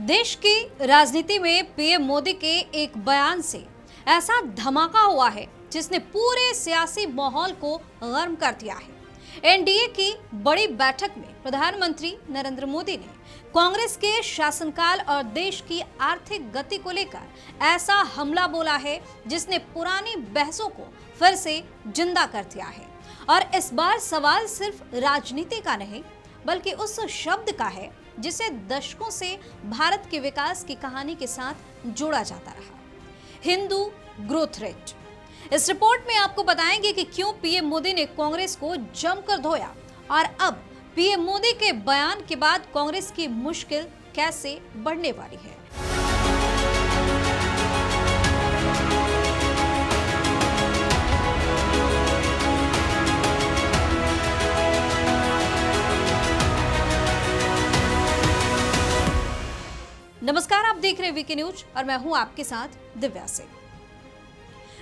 देश की राजनीति में पीएम मोदी के एक बयान से ऐसा धमाका हुआ है जिसने पूरे सियासी माहौल को गर्म कर दिया है। एनडीए की बड़ी बैठक में प्रधानमंत्री नरेंद्र मोदी ने कांग्रेस के शासनकाल और देश की आर्थिक गति को लेकर ऐसा हमला बोला है जिसने पुरानी बहसों को फिर से जिंदा कर दिया है। और इस बार सवाल सिर्फ राजनीति का नहीं बल्कि उस शब्द का है जिसे दशकों से भारत के विकास की कहानी के साथ जोड़ा जाता रहा, हिंदू ग्रोथ रेट। इस रिपोर्ट में आपको बताएंगे कि क्यों पीएम मोदी ने कांग्रेस को जमकर धोया और अब पीएम मोदी के बयान के बाद कांग्रेस की मुश्किल कैसे बढ़ने वाली है। नमस्कार, आप देख रहे हैं वीके न्यूज और मैं हूं आपके साथ दिव्या सिंह।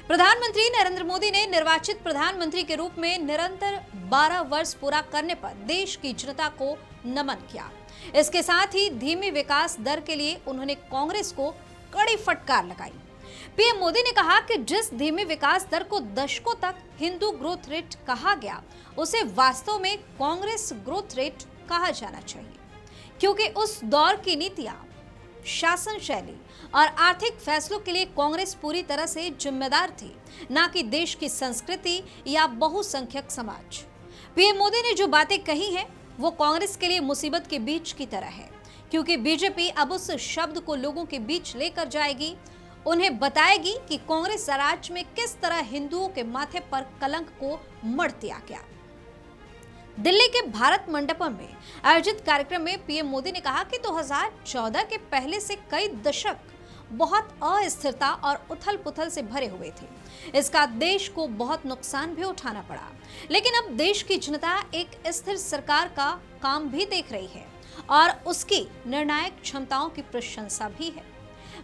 प्रधानमंत्री नरेंद्र मोदी ने निर्वाचित प्रधानमंत्री के रूप में निरंतर 12 वर्ष पूरा करने पर देश की जनता को नमन किया। इसके साथ ही धीमी विकास दर के लिए उन्होंने कांग्रेस को कड़ी फटकार लगाई। पीएम मोदी ने कहा कि जिस धीमी विकास दर को दशकों तक हिंदू ग्रोथ रेट कहा गया, उसे वास्तव में कांग्रेस ग्रोथ रेट कहा जाना चाहिए, क्योंकि उस दौर की नीतियां, शासन शैली और आर्थिक फैसलों के लिए कांग्रेस पूरी तरह से जिम्मेदार थी, न कि देश की संस्कृति या बहुसंख्यक समाज। पीएम मोदी ने जो बातें कही हैं वो कांग्रेस के लिए मुसीबत के बीच की तरह है, क्योंकि बीजेपी अब उस शब्द को लोगों के बीच लेकर जाएगी, उन्हें बताएगी कि कांग्रेस राज्य में किस तरह हिंदुओं के माथे पर कलंक को मढ़ दिया गया। दिल्ली के भारत मंडपम में आयोजित कार्यक्रम में पीएम मोदी ने कहा कि 2014 के पहले से कई दशक बहुत अस्थिरता और उथल-पुथल से भरे हुए थे। इसका देश को बहुत नुकसान भी उठाना पड़ा, लेकिन अब देश की जनता एक स्थिर सरकार का काम भी देख रही है और उसकी निर्णायक क्षमताओं की प्रशंसा भी है।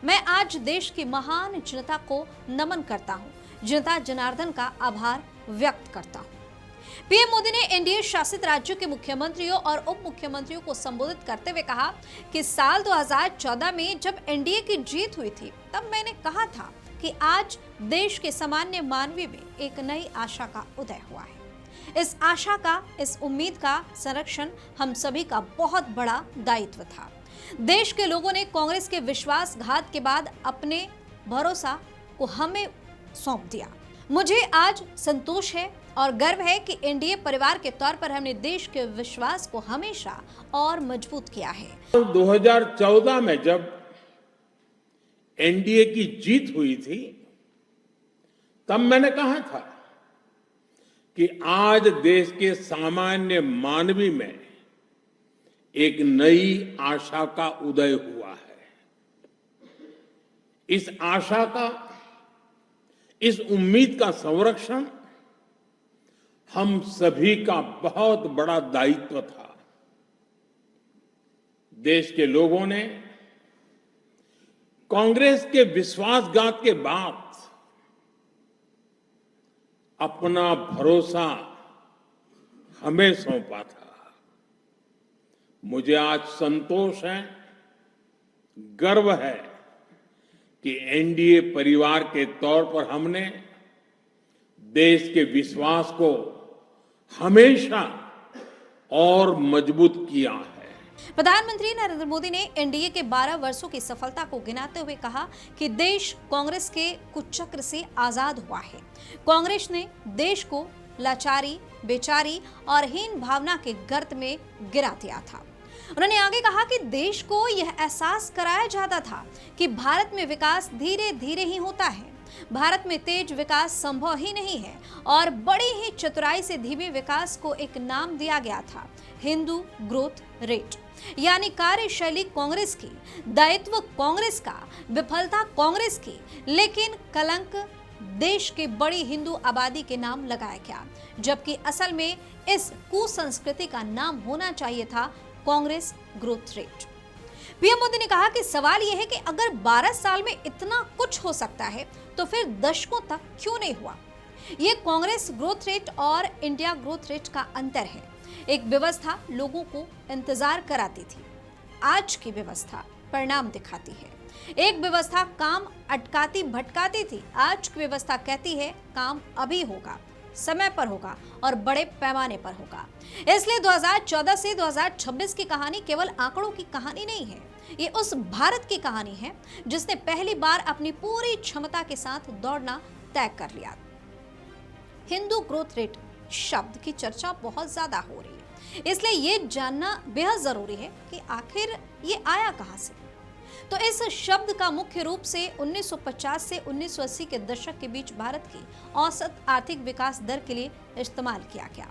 मैं आज देश की महान जनता को नमन करता हूँ, जनता जनार्दन का आभार व्यक्त करता हूँ। पीएम मोदी ने एनडीए शासित राज्यों के मुख्यमंत्रियों और उप मुख्यमंत्रियों को संबोधित करते हुए कहा कि साल 2014 में जब एनडीए की जीत हुई थी, तब मैंने कहा था कि आज देश के सामान्य मानवीय में एक नई आशा का उदय हुआ है। इस आशा का, इस उम्मीद का संरक्षण हम सभी का बहुत बड़ा दायित्व था। देश के लोगों ने कांग्रेस के विश्वासघात के बाद अपने भरोसा को हमें सौंप दिया। मुझे आज संतोष है और गर्व है कि एनडीए परिवार के तौर पर हमने देश के विश्वास को हमेशा और मजबूत किया है। 2014 में जब एनडीए की जीत हुई थी, तब मैंने कहा था कि आज देश के सामान्य मानवी में एक नई आशा का उदय हुआ है। इस आशा का, इस उम्मीद का संरक्षण हम सभी का बहुत बड़ा दायित्व था। देश के लोगों ने कांग्रेस के विश्वासघात के बाद अपना भरोसा हमें सौंपा था। मुझे आज संतोष है, गर्व है कि एनडीए परिवार के तौर पर हमने देश के विश्वास को हमेशा और मजबूत किया है। प्रधानमंत्री नरेंद्र मोदी ने एनडीए के 12 वर्षों की सफलता को गिनाते हुए कहा कि देश कांग्रेस के कुचक्र से आजाद हुआ है। कांग्रेस ने देश को लाचारी, बेचारी और हीन भावना के गर्त में गिरा दिया था। उन्होंने आगे कहा कि देश को यह एहसास कराया जाता था कि भारत में विकास धीरे धीरे ही होता है, भारत में तेज विकास संभव ही नहीं है और बड़ी ही चतुराई से धीमे विकास को एक नाम दिया गया था, हिंदू ग्रोथ रेट। यानी कार्यशैली कांग्रेस की, दायित्व कांग्रेस का, विफलता कांग्रेस की, लेकिन कलंक देश के बड़ी हिंदू आबादी के नाम लगाया गया, जबकि असल में इस कुसंस्कृति का नाम होना चाहिए था Congress growth rate. PM Modi ने कहा कि सवाल यह है कि अगर 12 साल में इतना कुछ हो सकता है तो फिर दशकों तक क्यों नहीं हुआ। ये कांग्रेस ग्रोथ रेट और इंडिया ग्रोथ रेट का अंतर है। एक व्यवस्था लोगों को इंतजार कराती थी, आज की व्यवस्था परिणाम दिखाती है। एक व्यवस्था काम अटकाती भटकाती थी, आज की व्यवस्था कहती है काम अभी होगा, समय पर होगा और बड़े पैमाने पर होगा। इसलिए 2014 से 2026 की कहानी केवल आंकड़ों की कहानी नहीं है, ये उस भारत की कहानी है जिसने पहली बार अपनी पूरी क्षमता के साथ दौड़ना तय कर लिया। हिंदू ग्रोथ रेट शब्द की चर्चा बहुत ज्यादा हो रही है, इसलिए ये जानना बेहद जरूरी है कि आखिर ये आया कहां से। तो इस शब्द का मुख्य रूप से 1950 से 1980 के दशक के बीच भारत की औसत आर्थिक विकास दर के लिए इस्तेमाल किया गया।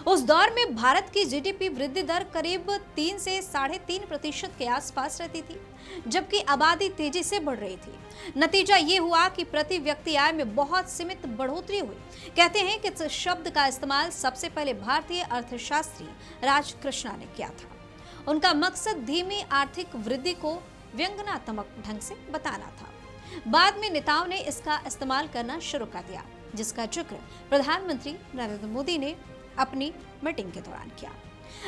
उस दौर में भारत की जीडीपी वृद्धि दर करीब 3 से 3.5% के आसपास रहती थी, जबकि आबादी तेजी से बढ़ रही थी। नतीजा ये हुआ कि प्रति व्यक्ति आय में बहुत सीमित बढ़ोतरी हुई। कहते हैं कि इस शब्द का इस्तेमाल सबसे पहले भारतीय अर्थशास्त्री राजकृष्णा ने किया था। उनका मकसद धीमी आर्थिक वृद्धि को व्यंग्यात्मक ढंग से बताना था। बाद में नेताओं ने इसका इस्तेमाल करना शुरू कर दिया, जिसका जिक्र प्रधानमंत्री नरेंद्र मोदी ने अपनी मीटिंग के दौरान किया।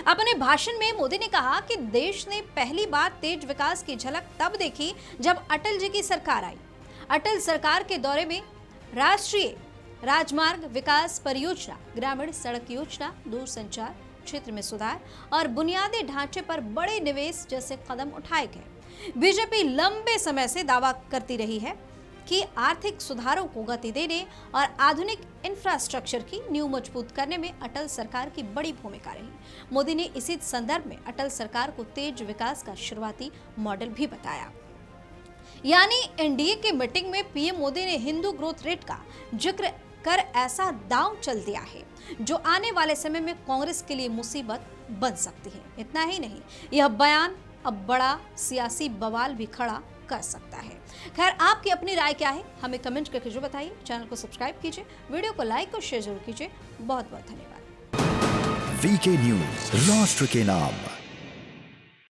अपने भाषण में मोदी ने कहा कि देश ने पहली बार तेज विकास की झलक तब देखी जब अटल जी की सरकार आई। अटल सरकार के दौरे में राष्ट्रीय राजमार्ग विकास परियोजना, ग्रामीण सड़क योजना, दूरसंचार क्षेत्र में सुधार और बुनियादी ढांचे पर बड़े निवेश जैसे कदम उठाए गए। बीजेपी लंबे समय से दावा करती रही है कि आर्थिक सुधारों को गति देने और आधुनिक इंफ्रास्ट्रक्चर की नींव मजबूत करने में अटल सरकार की बड़ी भूमिका रही। मोदी ने इसी संदर्भ में अटल सरकार को तेज विकास का शुरुआती मॉडल भी बताया। यानी एनडीए के मीटिंग में पीएम मोदी ने हिंदू ग्रोथ रेट का जिक्र कर ऐसा दांव चल दिया है जो आने वाले समय में कांग्रेस के लिए मुसीबत बन सकती है। इतना ही नहीं, यह बयान अब बड़ा सियासी बवाल भी खड़ा कर सकता है। खैर, आपकी अपनी राय क्या है, हमें कमेंट करके जो बताइए। चैनल को सब्सक्राइब कीजिए, वीडियो को लाइक और शेयर जरूर कीजिए। बहुत बहुत धन्यवाद। वीके न्यूज, राष्ट्र के नाम।